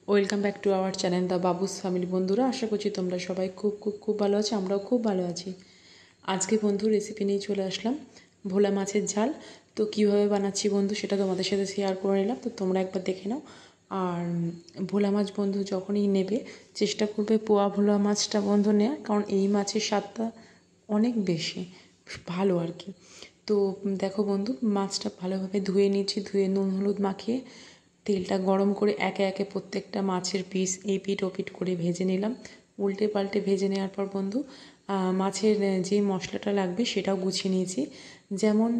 Welcome back to our channel the Babus family. বন্ধুরা, আশা করছি তোমরা সবাই খুব খুব খুব ভালো আছো। আমরাও খুব ভালো আছি। আজকে বন্ধু রেসিপি নিয়ে চলে আসলাম ভোলা মাছের ঝাল। তো কীভাবে বানাচ্ছি বন্ধু সেটা তোমাদের সাথে শেয়ার করে নিলাম, তো তোমরা একবার দেখে নাও। আর ভোলা মাছ বন্ধু যখনই নেবে চেষ্টা করবে পোয়া ভোলা মাছটা বন্ধু নেওয়া, কারণ এই মাছের স্বাদটা অনেক বেশি ভালো আর কি। তো দেখো বন্ধু, মাছটা ভালোভাবে ধুয়ে নিচ্ছি। ধুয়ে নুন হলুদ মাখিয়ে তেলটা গরম করে একে একে প্রত্যেকটা মাছের পিস এপিট ওপিট করে ভেজে নিলাম। উল্টে পাল্টে ভেজে নেওয়ার পর বন্ধু মাছের যে মশলাটা লাগবে সেটাও গুছিয়ে নিয়েছি। যেমন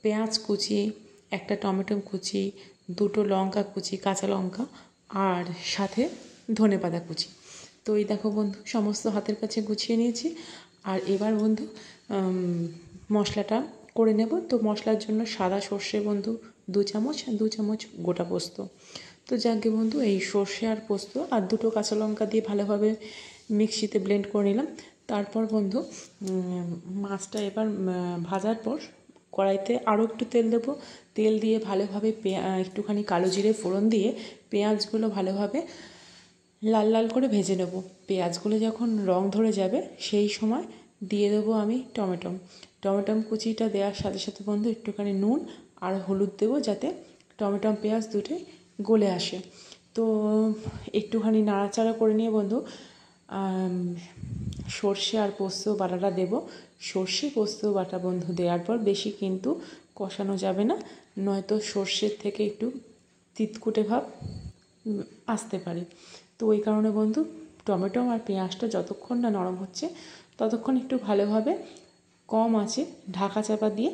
পেঁয়াজ কুচি, একটা টমেটো কুচি, দুটো লঙ্কা কুচি, কাঁচা লঙ্কা, আর সাথে ধনেপাতা কুচি। তো এই দেখো বন্ধু, সমস্ত হাতের কাছে গুছিয়ে নিয়েছি। আর এবার বন্ধু মশলাটা করে নেব। তো মশলার জন্য সাদা সর্ষে বন্ধু 2 চামচ, আর 2 চামচ গোটা পোস্ত। তো যাকে বন্ধু এই সর্ষে আর পোস্ত আর দুটো কাঁচা লঙ্কা দিয়ে ভালোভাবে মিক্সিতে ব্লেন্ড করে নিলাম। তারপর বন্ধু মাছটা এবার ভাজার পর কড়াইতে আরও একটু তেল দেবো। তেল দিয়ে ভালোভাবে একটুখানি কালো জিরে ফোড়ন দিয়ে পেঁয়াজগুলো ভালোভাবে লাল লাল করে ভেজে নেব। পেঁয়াজগুলো যখন রং ধরে যাবে সেই সময় দিয়ে দেবো আমি টমেটো কুচিটা দেওয়ার সাথে সাথে বন্ধু একটুখানি নুন আর হলুদ দেবো, যাতে টমেটো পেঁয়াজ দুটোই গলে আসে। তো একটুখানি নাড়াচাড়া করে নিয়ে বন্ধু সর্ষে আর পোস্ত বাটাটা দেবো। সর্ষে পোস্ত বাটা বন্ধু দেওয়ার পর বেশি কিন্তু কষানো যাবে না, নয়তো সর্ষের থেকে একটু তিতকুটে ভাব আসতে পারে। তো ওই কারণে বন্ধু টমেটো আর পেঁয়াজটা যতক্ষণ না নরম হচ্ছে ততক্ষণ একটু ভালোভাবে কম আঁচে ঢাকা চাপা দিয়ে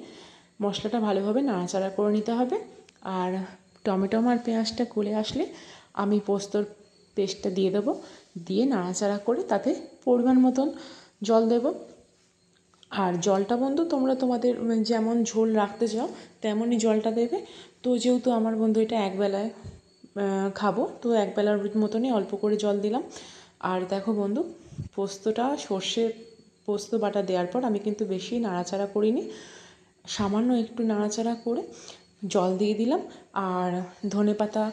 মশলাটা ভালোভাবে নাড়াচাড়া করে নিতে হবে। আর টমেটো আর পেঁয়াজটা গলে আসলে আমি পোস্তর পেস্টটা দিয়ে দেবো। দিয়ে নাড়াচাড়া করে তাতে পরিমাণ মতন জল দেব। আর জলটা বন্ধু তোমরা তোমাদের যেমন ঝোল রাখতে চাও তেমনই জলটা দেবে। তো যেহেতু আমার বন্ধু এটা একবেলায় খাবো, তো একবেলার মতনই অল্প করে জল দিলাম। আর দেখো বন্ধু, সর্ষে পোস্ত বাটা দেওয়ার পর আমি কিন্তু বেশি নাড়াচাড়া করিনি, সামান্য একটু নাড়াচাড়া করে জল দিয়ে দিলাম। আর ধনেপাতা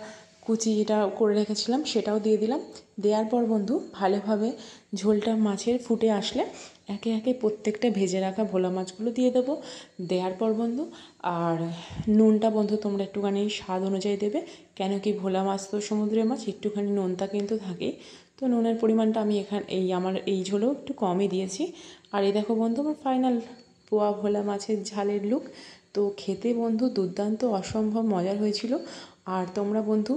কুচি যেটা করে রেখেছিলাম সেটাও দিয়ে দিলাম। দেওয়ার পর বন্ধু ভালোভাবে ঝোলটা মাছের ফুটে আসলে একে একে প্রত্যেকটা ভেজে রাখা ভোলা মাছগুলো দিয়ে দেবো। দেওয়ার পর বন্ধু আর নুনটা বন্ধু তোমরা একটুখানি স্বাদ অনুযায়ী দেবে, কেন কি ভোলা মাছ তো সমুদ্রের মাছ, একটুখানি নুনটা কিন্তু থাকে। তো নুনের পরিমাণটা আমি আমার এই ঝোলেও একটু কমই দিয়েছি। আর এই দেখো বন্ধু আমার ফাইনাল পোয়া ভোলা মাছের ঝালের লুক। তো খেতে বন্ধু দুর্দান্ত অসম্ভব মজার হয়েছিল। আর তোমরা বন্ধু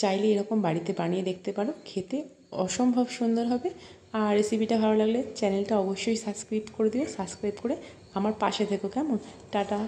চাইলে এরকম বাড়িতে বানিয়ে দেখতে পারো, খেতে অসম্ভব সুন্দর হবে। আর রেসিপিটা ভালো লাগলে চ্যানেলটা অবশ্যই সাবস্ক্রাইব করে দিও। সাবস্ক্রাইব করে আমার পাশে থেকো, কেমন? টাটা।